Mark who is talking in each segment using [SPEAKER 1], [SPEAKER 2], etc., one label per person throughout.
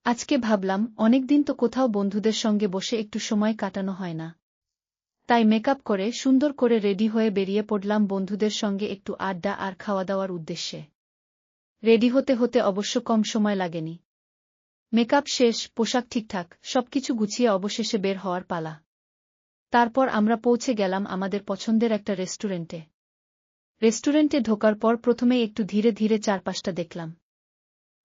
[SPEAKER 1] আজকে ভাবলাম অনেকদিন তো কোথাও বন্ধুদের সঙ্গে বসে একটু সময় কাটানো হয় না। তাই মেকআপ করে সুন্দর করে রেডি হয়ে বেরিয়ে পড়লাম বন্ধুদের সঙ্গে একটু আড্ডা আর খাওয়া দাওয়ার উদ্দেশ্যে। রেডি হতে হতে অবশ্য কম সময় লাগেনি। মেকআপ শেষ, পোশাক ঠিকঠাক, সবকিছু গুছিয়ে অবশেষে বের হওয়ার পালা। তারপর আমরা পৌঁছে গেলাম আমাদের পছন্দের একটা রেস্টুরেন্টে। রেস্টুরেন্টে ঢোকার পর প্রথমেই একটু ধীরে ধীরে চারপাশটা দেখলাম।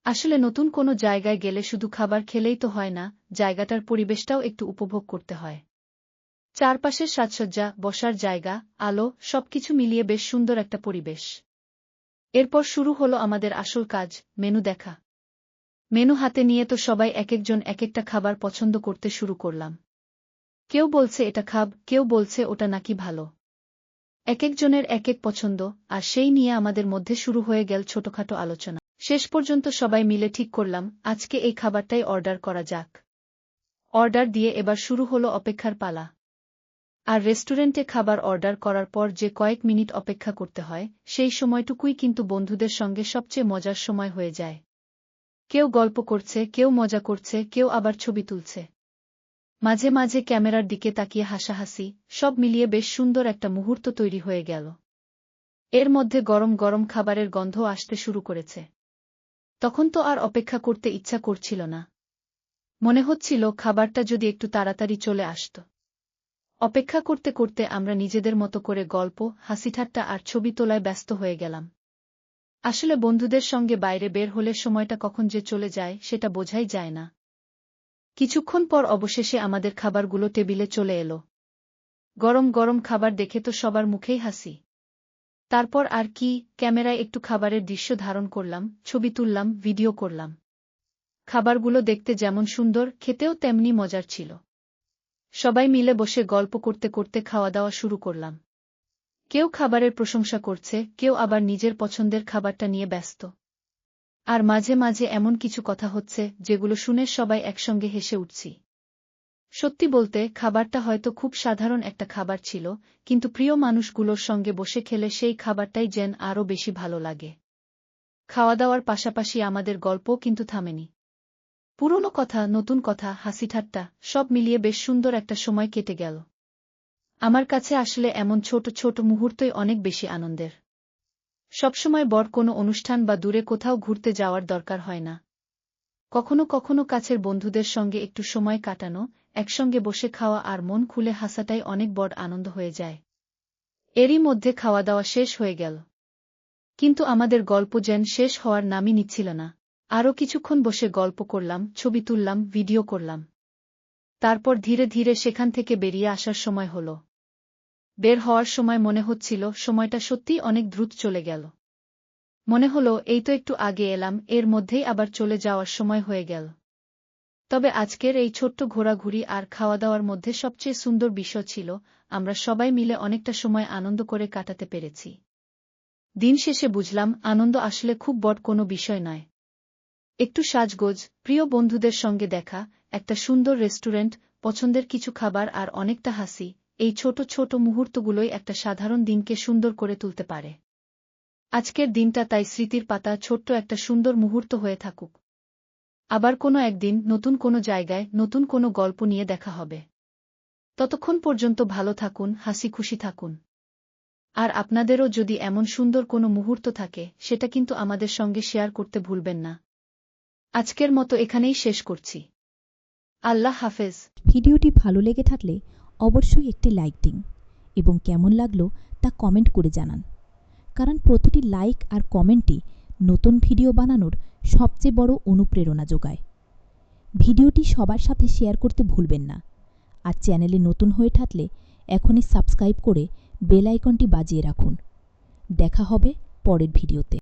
[SPEAKER 1] আসলে নতুন কোনো জায়গায় গেলে শুধু খাবার খেলেই তো হয় না, জায়গাটার পরিবেশটাও একটু উপভোগ করতে হয়। চারপাশের সাজসজ্জা, বসার জায়গা, আলো সবকিছু মিলিয়ে বেশ সুন্দর একটা পরিবেশ। এরপর শুরু হলো আমাদের আসল কাজ, মেনু দেখা। মেনু হাতে নিয়ে তো সবাই একেকজন একেকটা খাবার পছন্দ করতে শুরু করলাম। কেউ বলছে এটা খাব, কেউ বলছে ওটা নাকি ভালো। একেকজনের একেক পছন্দ, আর সেই নিয়ে আমাদের মধ্যে শুরু হয়ে গেল ছোটখাটো আলোচনা। শেষ পর্যন্ত সবাই মিলে ঠিক করলাম আজকে এই খাবারটাই অর্ডার করা যাক। অর্ডার দিয়ে এবার শুরু হলো অপেক্ষার পালা। আর রেস্টুরেন্টে খাবার অর্ডার করার পর যে কয়েক মিনিট অপেক্ষা করতে হয়, সেই সময়টুকুই কিন্তু বন্ধুদের সঙ্গে সবচেয়ে মজার সময় হয়ে যায়। কেউ গল্প করছে, কেউ মজা করছে, কেউ আবার ছবি তুলছে। মাঝে মাঝে ক্যামেরার দিকে তাকিয়ে হাসাহাসি, সব মিলিয়ে বেশ সুন্দর একটা মুহূর্ত তৈরি হয়ে গেল। এর মধ্যে গরম গরম খাবারের গন্ধ আসতে শুরু করেছে। তখন তো আর অপেক্ষা করতে ইচ্ছা করছিল না। মনে হচ্ছিল খাবারটা যদি একটু তাড়াতাড়ি চলে আসত। অপেক্ষা করতে করতে আমরা নিজেদের মতো করে গল্প, হাসিঠাট্টা আর ছবি তোলায় ব্যস্ত হয়ে গেলাম। আসলে বন্ধুদের সঙ্গে বাইরে বের হলে সময়টা কখন যে চলে যায় সেটা বোঝাই যায় না। কিছুক্ষণ পর অবশেষে আমাদের খাবারগুলো টেবিলে চলে এলো। গরম গরম খাবার দেখে তো সবার মুখেই হাসি। তারপর আর কি, ক্যামেরায় একটু খাবারের দৃশ্য ধারণ করলাম, ছবি তুললাম, ভিডিও করলাম। খাবারগুলো দেখতে যেমন সুন্দর, খেতেও তেমনি মজার ছিল। সবাই মিলে বসে গল্প করতে করতে খাওয়া দাওয়া শুরু করলাম। কেউ খাবারের প্রশংসা করছে, কেউ আবার নিজের পছন্দের খাবারটা নিয়ে ব্যস্ত। আর মাঝে মাঝে এমন কিছু কথা হচ্ছে যেগুলো শুনে সবাই একসঙ্গে হেসে উঠছি। সত্যি বলতে খাবারটা হয়তো খুব সাধারণ একটা খাবার ছিল, কিন্তু প্রিয় মানুষগুলোর সঙ্গে বসে খেলে সেই খাবারটাই যেন আরও বেশি ভালো লাগে। খাওয়া দাওয়ার পাশাপাশি আমাদের গল্পও কিন্তু থামেনি। পুরনো কথা, নতুন কথা, হাসিঠাট্টা সব মিলিয়ে বেশ সুন্দর একটা সময় কেটে গেল। আমার কাছে আসলে এমন ছোট ছোট মুহূর্তই অনেক বেশি আনন্দের। সবসময় বড় কোনো অনুষ্ঠান বা দূরে কোথাও ঘুরতে যাওয়ার দরকার হয় না। কখনো কখনো কাছের বন্ধুদের সঙ্গে একটু সময় কাটানো, একসঙ্গে বসে খাওয়া আর মন খুলে হাসাটাই অনেক বড় আনন্দ হয়ে যায়। এরই মধ্যে খাওয়া দাওয়া শেষ হয়ে গেল। কিন্তু আমাদের গল্প যেন শেষ হওয়ার নামই নিচ্ছিল না। আরও কিছুক্ষণ বসে গল্প করলাম, ছবি তুললাম, ভিডিও করলাম। তারপর ধীরে ধীরে সেখান থেকে বেরিয়ে আসার সময় হলো। বের হওয়ার সময় মনে হচ্ছিল সময়টা সত্যিই অনেক দ্রুত চলে গেল। মনে হলো এই তো একটু আগে এলাম, এর মধ্যেই আবার চলে যাওয়ার সময় হয়ে গেল। তবে আজকের এই ছোট্ট ঘোরাঘুরি আর খাওয়া দাওয়ার মধ্যে সবচেয়ে সুন্দর বিষয় ছিল আমরা সবাই মিলে অনেকটা সময় আনন্দ করে কাটাতে পেরেছি। দিন শেষে বুঝলাম আনন্দ আসলে খুব বড় কোনো বিষয় নয়। একটু সাজগোজ, প্রিয় বন্ধুদের সঙ্গে দেখা, একটা সুন্দর রেস্টুরেন্ট, পছন্দের কিছু খাবার আর অনেকটা হাসি, এই ছোট ছোট মুহূর্তগুলোই একটা সাধারণ দিনকে সুন্দর করে তুলতে পারে। আজকের দিনটা তাই স্মৃতির পাতা ছোট্ট একটা সুন্দর মুহূর্ত হয়ে থাকুক। আবার কোনো একদিন নতুন কোনো জায়গায় নতুন কোনো গল্প নিয়ে দেখা হবে। ততক্ষণ পর্যন্ত ভালো থাকুন, হাসি খুশি থাকুন। আর আপনাদেরও যদি এমন সুন্দর কোনো মুহূর্ত থাকে সেটা কিন্তু আমাদের সঙ্গে শেয়ার করতে ভুলবেন না। আজকের মতো এখানেই শেষ করছি। আল্লাহ হাফেজ।
[SPEAKER 2] ভিডিওটি ভালো লেগে থাকলে অবশ্যই একটি লাইক দিন এবং কেমন লাগলো তা কমেন্ট করে জানান, কারণ প্রতিটি লাইক আর কমেন্টই নতুন ভিডিও বানানোর সবচেয়ে বড় অনুপ্রেরণা যোগায়। ভিডিওটি সবার সাথে শেয়ার করতে ভুলবেন না। আর চ্যানেলে নতুন হয়ে থাকলে এখনই সাবস্ক্রাইব করে বেল আইকনটি বাজিয়ে রাখুন। দেখা হবে পরের ভিডিওতে।